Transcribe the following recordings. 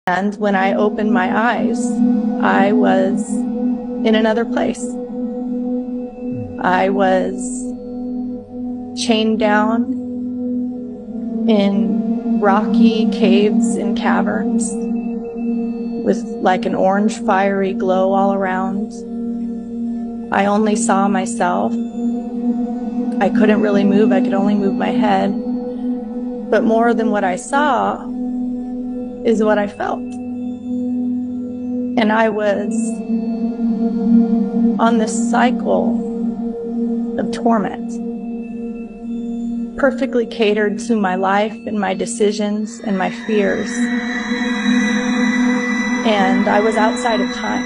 And when I opened my eyes, I was in another place. I was chained down in rocky caves and caverns with like an orange fiery glow all around. I only saw myself. I couldn't really move. I could only move my head. But more than what I saw is what I felt. And I was on this cycle of torment, perfectly catered to my life and my decisions and my fears. And I was outside of time.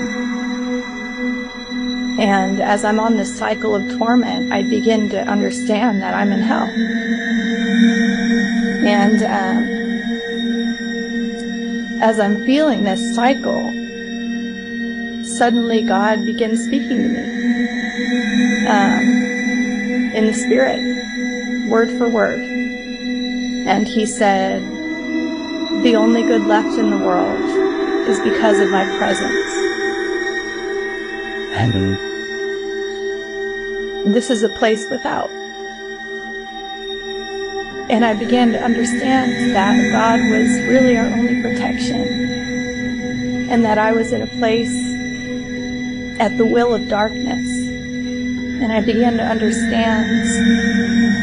And as I'm on this cycle of torment, I begin to understand that I'm in hell. And as I'm feeling this cycle, suddenly God begins speaking to me in the Spirit, word for word. And he said, the only good left in the world is because of my presence. And this is a place without. And I began to understand that God was really our only protection, and that I was in a place at the will of darkness. And I began to understand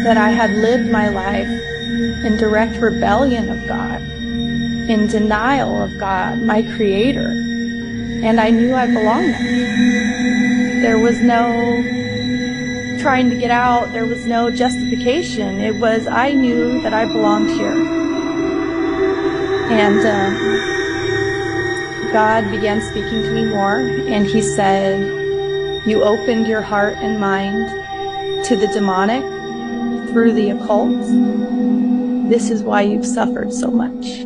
that I had lived my life in direct rebellion of God, in denial of God, my Creator, and I knew I belonged there. There was no trying to get out. There was no justification. It was, I knew that I belonged here. And God began speaking to me more, and he said, you opened your heart and mind to the demonic through the occult. This is why you've suffered so much.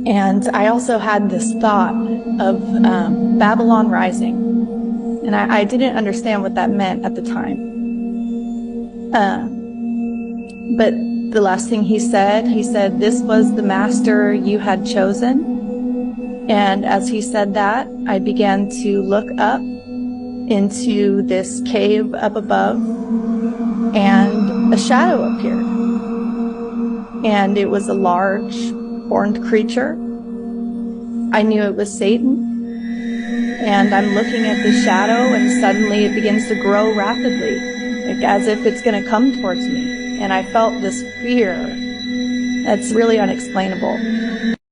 And I also had this thought of Babylon rising, and I didn't understand what that meant at the time. But the last thing he said, this was the master you had chosen. And as he said that, I began to look up into this cave up above, and a shadow appeared. And it was a large horned creature. I knew it was Satan. And I'm looking at the shadow, and suddenly it begins to grow rapidly, like as if it's going to come towards me. And I felt this fear that's really unexplainable.